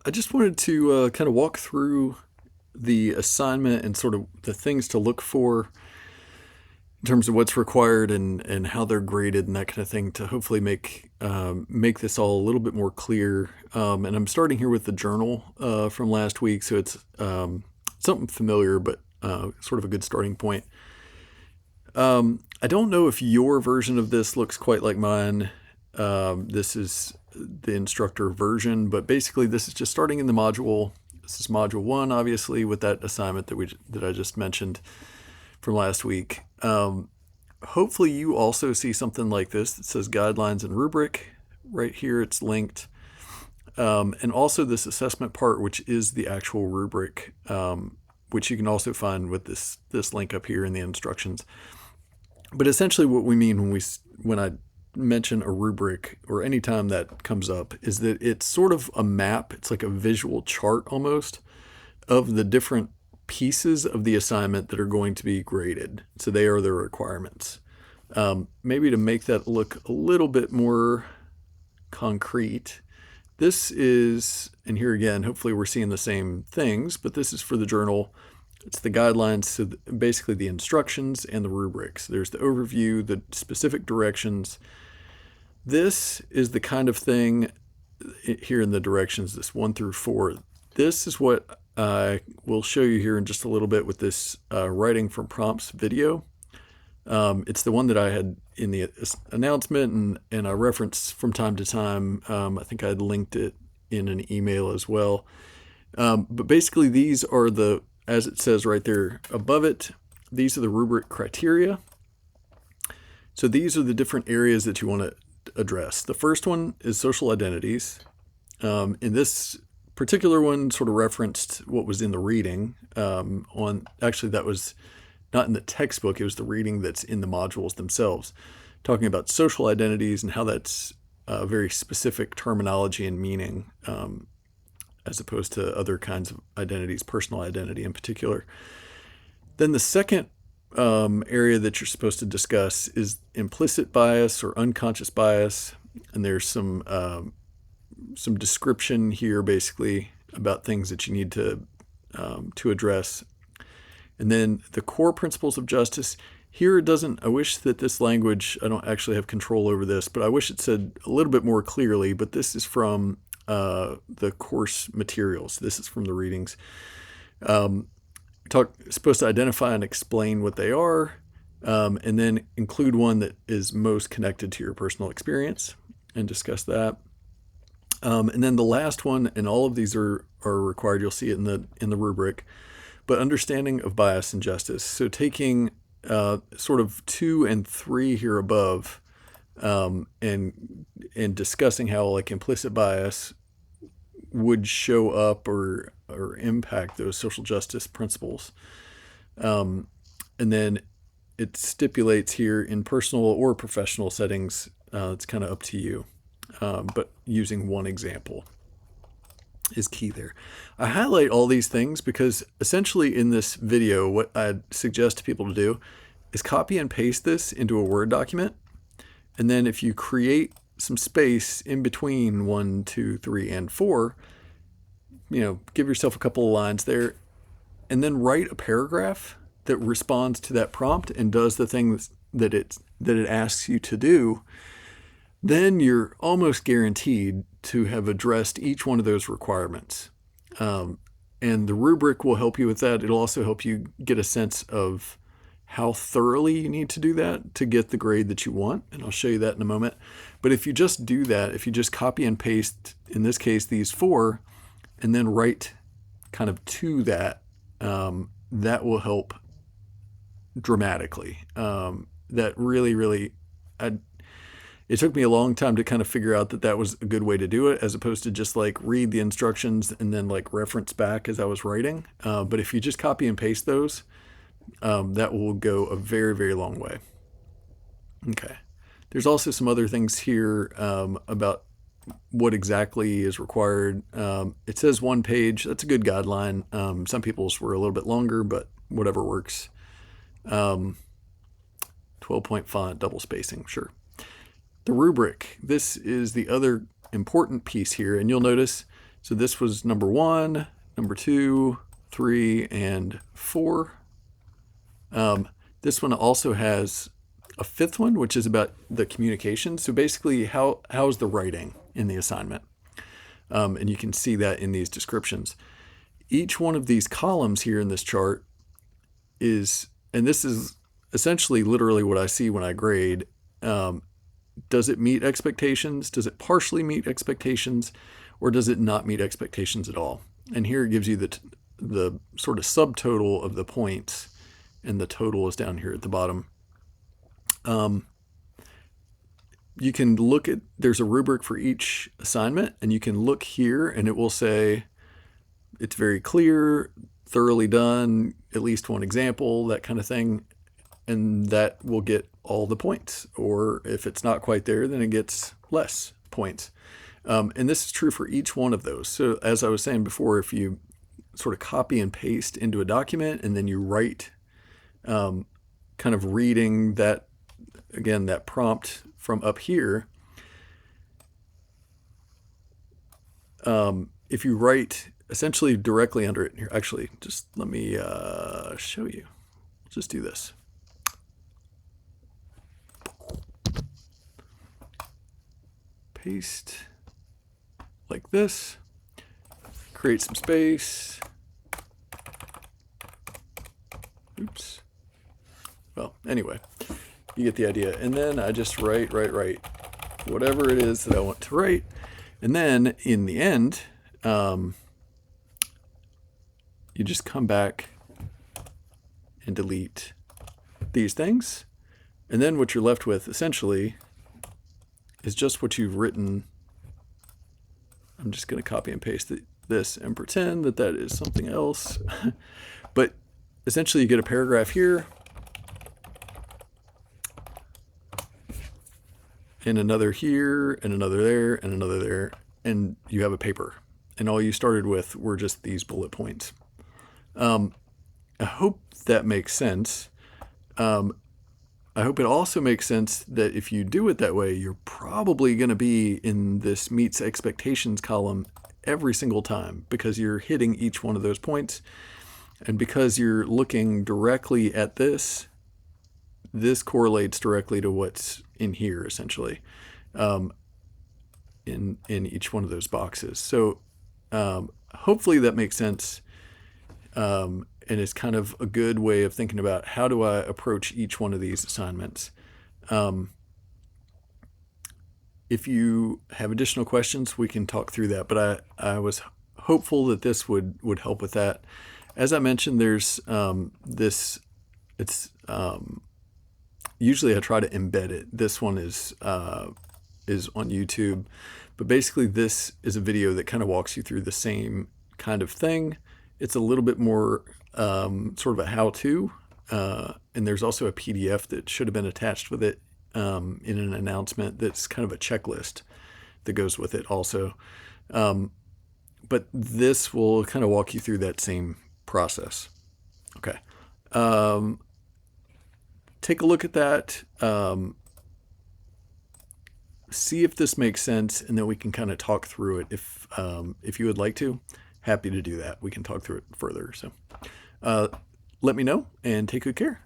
I just wanted to kind of walk through the assignment and sort of the things to look for in terms of what's required and how they're graded and that kind of thing to hopefully make this all a little bit more clear. And I'm starting here with the journal from last week, so it's something familiar, but sort of a good starting point. I don't know if your version of this looks quite like mine. This is the instructor version, but basically this is just starting in the module. This is module one, obviously, with that assignment that I just mentioned from last week. Hopefully you also see something like this that says guidelines and rubric. Right here it's linked. And also this assessment part, which is the actual rubric, which you can also find with this link up here in the instructions. But essentially what we mean when I mention a rubric, or any time that comes up, is that it's sort of a map. It's like a visual chart almost of the different pieces of the assignment that are going to be graded. So they are the requirements. Maybe to make that look a little bit more concrete, this is, and here again, hopefully we're seeing the same things, but this is for the journal. It's the guidelines, so basically the instructions and the rubrics. There's the overview, the specific directions. This is the kind of thing here in the directions, this 1 through 4. This is what I will show you here in just a little bit with this writing from prompts video. It's the one that I had in the announcement and I reference from time to time. I think I had linked it in an email as well. But basically these are as it says right there above it, these are the rubric criteria. So these are the different areas that you want to address. The first one is social identities. In this particular one sort of referenced what was in the reading. Actually, that was not in the textbook, it was the reading that's in the modules themselves, talking about social identities and how that's very specific terminology and meaning, as opposed to other kinds of identities, personal identity in particular. Then the second area that you're supposed to discuss is implicit bias or unconscious bias. And there's some description here basically about things that you need to address. And then the core principles of justice. Here it doesn't, I wish that this language, I don't actually have control over this, but I wish it said a little bit more clearly, but this is from the course materials. This is from the readings. Supposed to identify and explain what they are, and then include one that is most connected to your personal experience and discuss that. And then the last one, and all of these are required, you'll see it in the rubric, but understanding of bias and justice. So taking sort of 2 and 3 here above, and discussing how like implicit bias would show up or impact those social justice principles. And then it stipulates here in personal or professional settings, it's kind of up to you. But using one example is key there. I highlight all these things because essentially in this video, what I'd suggest to people to do is copy and paste this into a Word document. And then if you create some space in between 1, 2, 3, and 4, give yourself a couple of lines there, and then write a paragraph that responds to that prompt and does the things that it asks you to do. Then you're almost guaranteed to have addressed each one of those requirements. And the rubric will help you with that. It'll also help you get a sense of how thoroughly you need to do that to get the grade that you want. And I'll show you that in a moment. But if you just do that, if you just copy and paste, in this case, these 4, and then write kind of to that, that will help dramatically. That really, it took me a long time to kind of figure out that was a good way to do it, as opposed to just like read the instructions and then like reference back as I was writing. But if you just copy and paste those, that will go a very, very long way. Okay. There's also some other things here about what exactly is required. It says 1 page. That's a good guideline. Some people's were a little bit longer, but whatever works. 12-point font, double spacing, sure. The rubric. This is the other important piece here, and you'll notice So this was number 1, number 2, 3, and 4. This one also has a 5th one, which is about the communication. So basically, how's the writing in the assignment? And you can see that in these descriptions. Each one of these columns here in this chart is, and this is essentially literally what I see when I grade. Does it meet expectations? Does it partially meet expectations? Or does it not meet expectations at all? And here it gives you the sort of subtotal of the points, and the total is down here at the bottom. You can look at, there's a rubric for each assignment, and you can look here and it will say it's very clear, thoroughly done, at least one example, that kind of thing. And that will get all the points. Or if it's not quite there, then it gets less points. And this is true for each one of those. So as I was saying before, if you sort of copy and paste into a document and then you write, kind of reading that, again, that prompt from up here, if you write essentially directly under it here, actually, just let me show you. We'll just do this. Paste like this, create some space. Oops. Well, anyway, you get the idea. And then I just write whatever it is that I want to write. And then in the end, you just come back and delete these things. And then what you're left with essentially is just what you've written. I'm just going to copy and paste this and pretend that that is something else. But essentially you get a paragraph here and another here and another there and another there, and you have a paper. And all you started with were just these bullet points. I hope that makes sense. I hope it also makes sense that if you do it that way, you're probably going to be in this meets expectations column every single time, because you're hitting each one of those points. And because you're looking directly at this correlates directly to what's in here, essentially, in each one of those boxes. So hopefully that makes sense. And it's kind of a good way of thinking about how do I approach each one of these assignments. If you have additional questions, we can talk through that, but I was hopeful that this would help with that. As I mentioned, there's usually I try to embed it. This one is on YouTube, but basically this is a video that kind of walks you through the same kind of thing. It's a little bit more sort of a how-to, and there's also a PDF that should have been attached with it in an announcement that's kind of a checklist that goes with it also. But this will kind of walk you through that same process. Okay. Take a look at that. See if this makes sense, and then we can kind of talk through it. If you would like to, happy to do that. We can talk through it further. So let me know and take good care.